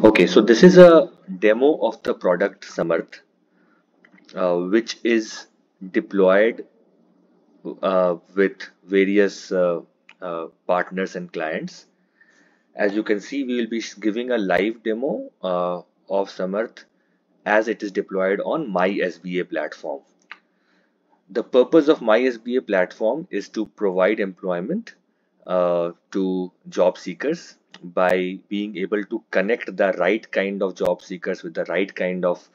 Okay, so this is a demo of the product Samarth, which is deployed with various partners and clients. As you can see, we will be giving a live demo of Samarth as it is deployed on MySBA platform. The purpose of MySBA platform is to provide employment to job seekers by being able to connect the right kind of job seekers with the right kind of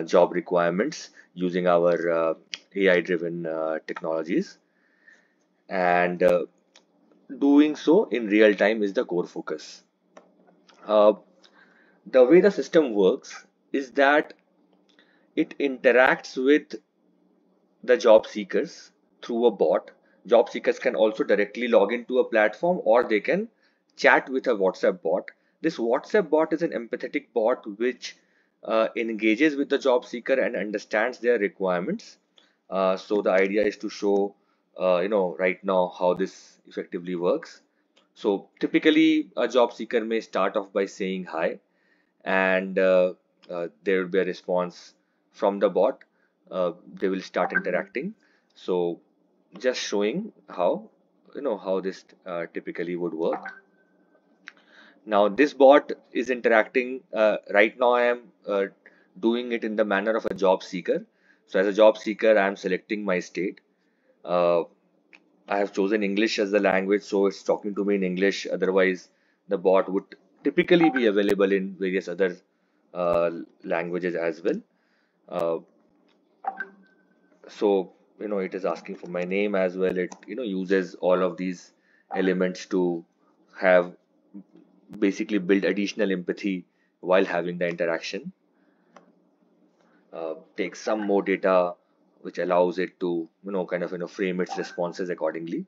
job requirements using our AI-driven technologies. And doing so in real time is the core focus. Uh, the way the system works is that it interacts with the job seekers through a bot. Job seekers can also directly log into a platform or they can chat with a WhatsApp bot. This WhatsApp bot is an empathetic bot which engages with the job seeker and understands their requirements. So the idea is to show, right now how this effectively works. So typically, a job seeker may start off by saying hi, and there will be a response from the bot. They will start interacting. So just showing how how this typically would work. Now this bot is interacting. Right now I am doing it in the manner of a job seeker. So as a job seeker, I am selecting my state. Uh, I have chosen English as the language, so it's talking to me in English. Otherwise, the bot would typically be available in various other uh, languages as well. Uh, so, it is asking for my name as well. It, uses all of these elements to have basically build additional empathy while having the interaction. Takes some more data, which allows it to, kind of, frame its responses accordingly.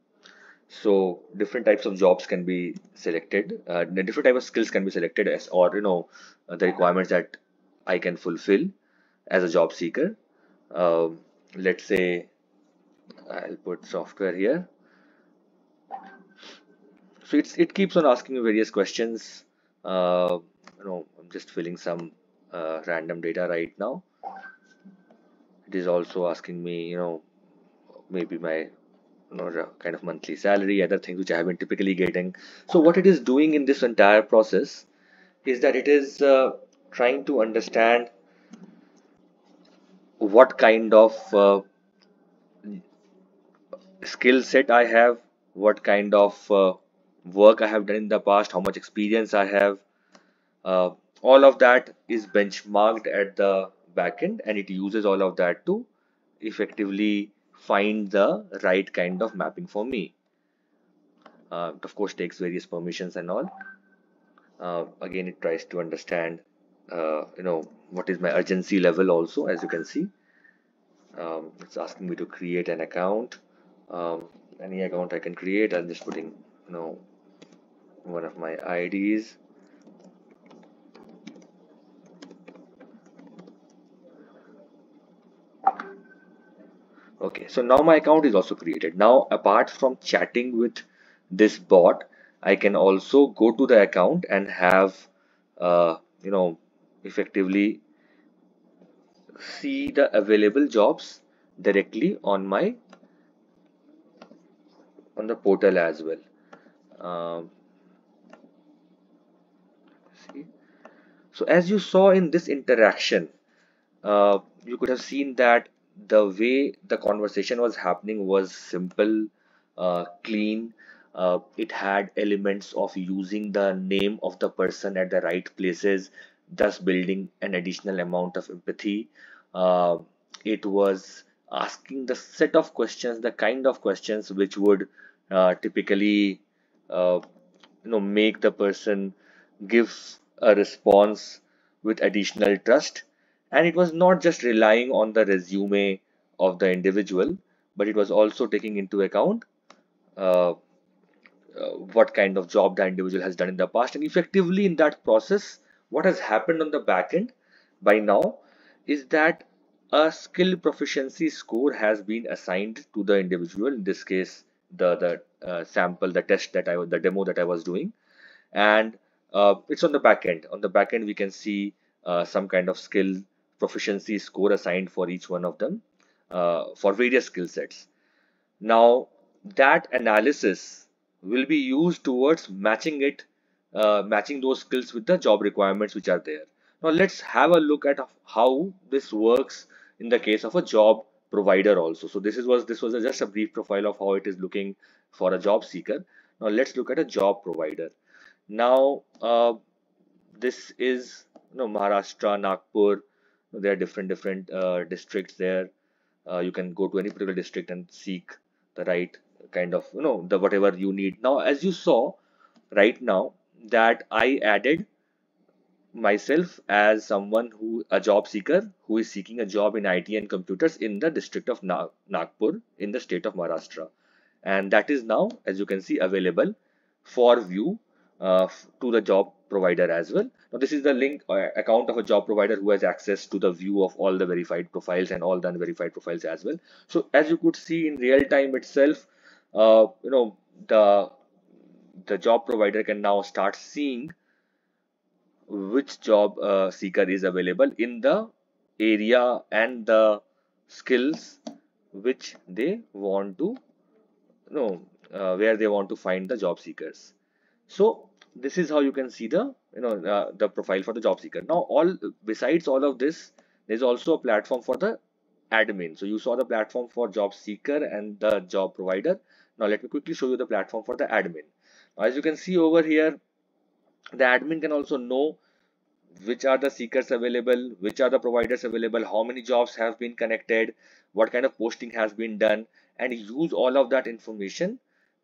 So different types of jobs can be selected. The different type of skills can be selected as, or the requirements that I can fulfill as a job seeker. Let's say I'll put software here. So it keeps on asking me various questions. I'm just filling some random data right now. It is also asking me, maybe my kind of monthly salary, other things which I have been typically getting. So what it is doing in this entire process is that it is trying to understand what kind of skill set I have, what kind of work I have done in the past, how much experience I have. Uh, all of that is benchmarked at the backend, and it uses all of that to effectively find the right kind of mapping for me. It of course takes various permissions and all. Again, it tries to understand, what is my urgency level also, as you can see. It's asking me to create an account. Um, any account I can create. I'm just putting, one of my IDs. Okay, so now my account is also created. Now, apart from chatting with this bot, I can also go to the account and have, uh, you know, effectively see the available jobs directly on the portal as well. Um, see. So as you saw in this interaction, you could have seen that the way the conversation was happening was simple, clean. It had elements of using the name of the person at the right places, thus building an additional amount of empathy. Uh, it was asking the set of questions, the kind of questions which would typically, uh, make the person give a response with additional trust. And it was not just relying on the resume of the individual, but it was also taking into account uh, what kind of job the individual has done in the past. And effectively, in that process, what has happened on the back end by now is that a skill proficiency score has been assigned to the individual. In this case, the sample, the test that the demo that I was doing, and It's on the back end. On the back end, we can see some kind of skill proficiency score assigned for each one of them for various skill sets. Now, that analysis will be used towards matching those skills with the job requirements which are there. Now, let's have a look at how this works in the case of a job provider also. So this was just a brief profile of how it is looking for a job seeker. Now, let's look at a job provider. Now, this is Maharashtra, Nagpur. There are different districts there. You can go to any particular district and seek the right kind of the whatever you need. Now, as you saw right now that I added myself as someone who a job seeker who is seeking a job in IT and computers in the district of Nagpur in the state of Maharashtra, and that is now, as you can see, available for view to the job provider as well. Now, this is the link account of a job provider who has access to the view of all the verified profiles and all the unverified profiles as well. So, as you could see in real time itself, the job provider can now start seeing which job seeker is available in the area and the skills which they want to where they want to find the job seekers. So this is how you can see the profile for the job seeker. Now, all besides all of this, there's also a platform for the admin. So you saw the platform for job seeker and the job provider. Now let me quickly show you the platform for the admin. Now, as you can see over here, the admin can also know which are the seekers available, which are the providers available, how many jobs have been connected, what kind of posting has been done, and use all of that information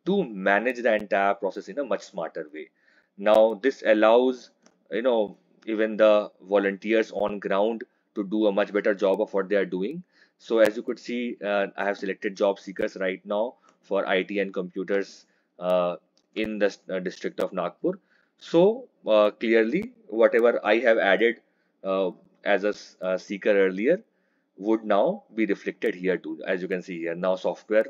to manage the entire process in a much smarter way. Now, this allows, even the volunteers on ground to do a much better job of what they are doing. So as you could see, I have selected job seekers right now for IT and computers in the district of Nagpur. So clearly, whatever I have added as a seeker earlier would now be reflected here too. As you can see here, now software,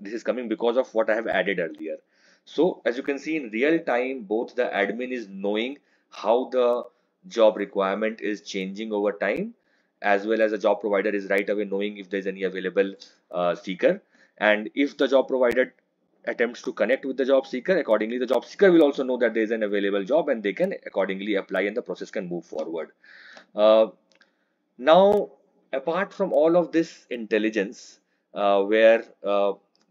this is coming because of what I have added earlier. So as you can see in real time, both the admin is knowing how the job requirement is changing over time, as well as the job provider is right away knowing if there's any available seeker. And if the job provider attempts to connect with the job seeker, accordingly the job seeker will also know that there is an available job and they can accordingly apply and the process can move forward. Uh, Now, apart from all of this intelligence, where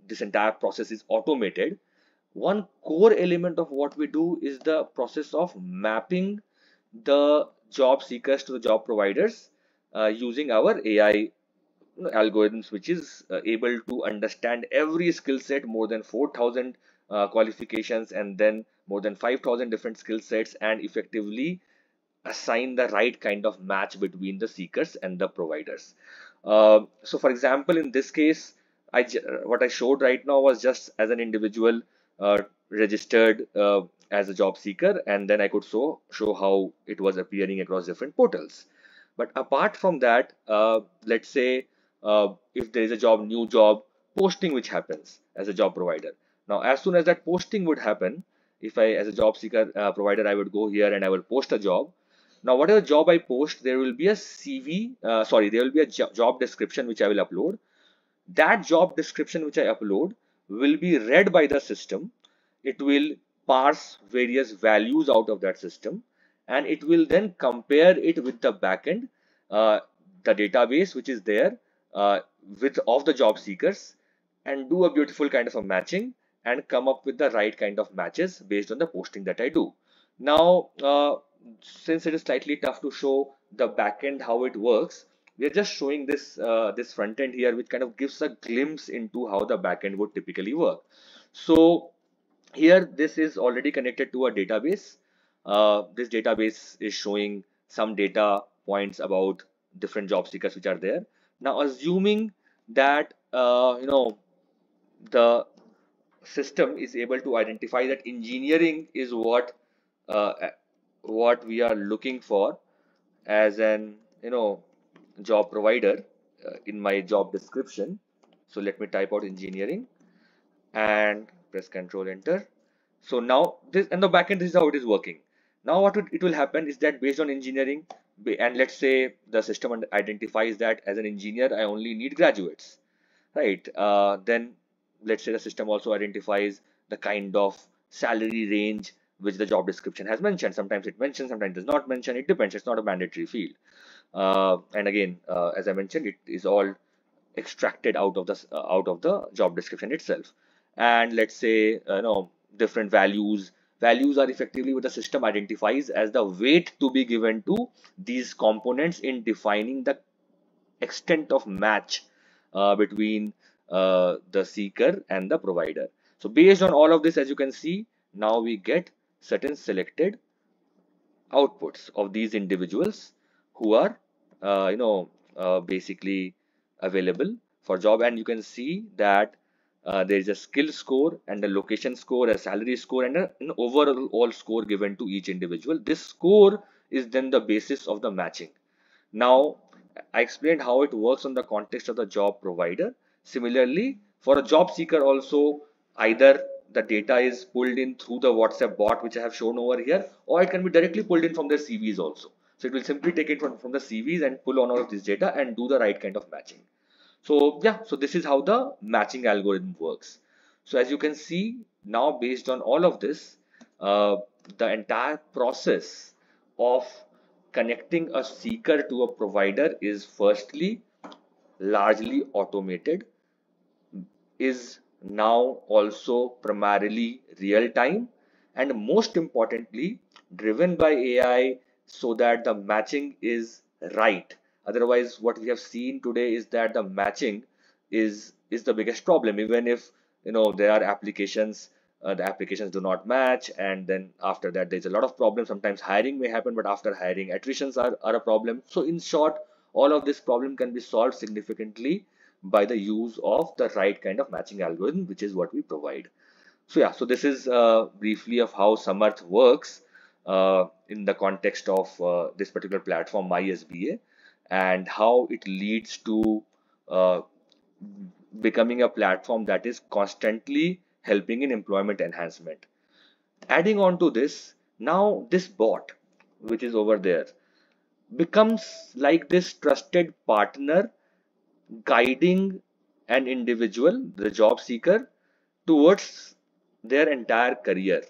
this entire process is automated, one core element of what we do is the process of mapping the job seekers to the job providers using our AI algorithms, which is able to understand every skill set, more than 4,000 qualifications, and then more than 5,000 different skill sets, and effectively assign the right kind of match between the seekers and the providers. So, for example, in this case, what I showed right now was just as an individual registered as a job seeker, and then I could show how it was appearing across different portals. But apart from that, let's say if there is a new job posting which happens as a job provider. Now, as soon as that posting would happen, if I, as a job seeker provider, I would go here and I will post a job. Now, whatever job I post, there will be a CV, there will be a job description which I will upload. That job description which I upload will be read by the system. It will parse various values out of that system, and it will then compare it with the backend, uh, the database which is there with of the job seekers, and do a beautiful kind of a matching and come up with the right kind of matches based on the posting that I do. Now, since it is slightly tough to show the backend how it works, we are just showing this front end here, which kind of gives a glimpse into how the backend would typically work. So here, this is already connected to a database. This database is showing some data points about different job seekers which are there. Now, assuming that the system is able to identify that engineering is uh, what we are looking for as an job provider in my job description. So let me type out engineering and press Control Enter. So now this and the backend, this is how it is working. Now what it will happen is that based on engineering, and let's say the system identifies that as an engineer I only need graduates, right? Then let's say the system also identifies the kind of salary range which the job description has mentioned. Sometimes it mentions, sometimes it does not mention. It depends. It's not a mandatory field. And again, as I mentioned, it is all extracted out of the job description itself. And let's say different values are effectively what the system identifies as the weight to be given to these components in defining the extent of match between the seeker and the provider. So based on all of this, as you can see, now we get certain selected outputs of these individuals who are basically available for job. And you can see that there is a skill score and a location score, a salary score, and an overall score given to each individual. This score is then the basis of the matching. Now, I explained how it works on the context of the job provider. Similarly, for a job seeker also, either the data is pulled in through the WhatsApp bot, which I have shown over here, or it can be directly pulled in from their CVs also. So it will simply take it from the CVs and pull on all of this data and do the right kind of matching. So yeah, so this is how the matching algorithm works. So as you can see now, based on all of this, the entire process of connecting a seeker to a provider is firstly largely automated, is now also primarily real time, and most importantly driven by AI, so that the matching is right. Otherwise, what we have seen today is that the matching is the biggest problem. Even if there are applications, the applications do not match, and then after that there's a lot of problems. Sometimes hiring may happen, but after hiring attritions are a problem. So in short, all of this problem can be solved significantly by the use of the right kind of matching algorithm, which is what we provide. So yeah, so this is briefly of how Samarth works in the context of this particular platform, MySBA, and how it leads to uh, becoming a platform that is constantly helping in employment enhancement. Adding on to this, now this bot, which is over there, becomes like this trusted partner guiding an individual, the job seeker, towards their entire career.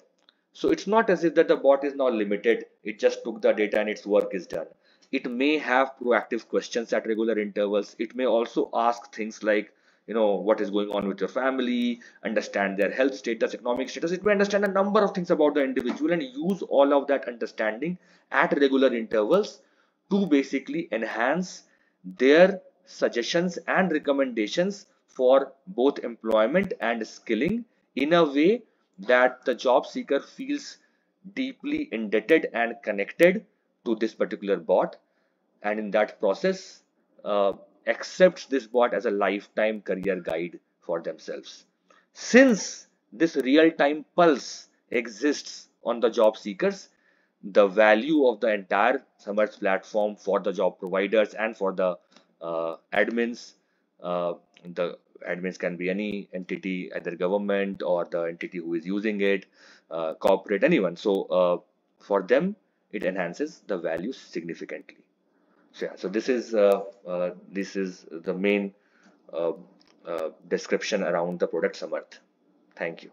So it's not as if that the bot is now limited, it just took the data and its work is done. It may have proactive questions at regular intervals. It may also ask things like, what is going on with your family, understand their health status, economic status. It may understand a number of things about the individual and use all of that understanding at regular intervals to basically enhance their suggestions and recommendations for both employment and skilling in a way that the job seeker feels deeply indebted and connected to this particular bot, and in that process accepts this bot as a lifetime career guide for themselves. Since this real-time pulse exists on the job seekers, the value of the entire Samarth platform for the job providers and for the admins, the admins can be any entity, either government or the entity who is using it, corporate, anyone. So for them, it enhances the value significantly. So yeah, so this is the main uh, description around the product Samarth. Thank you.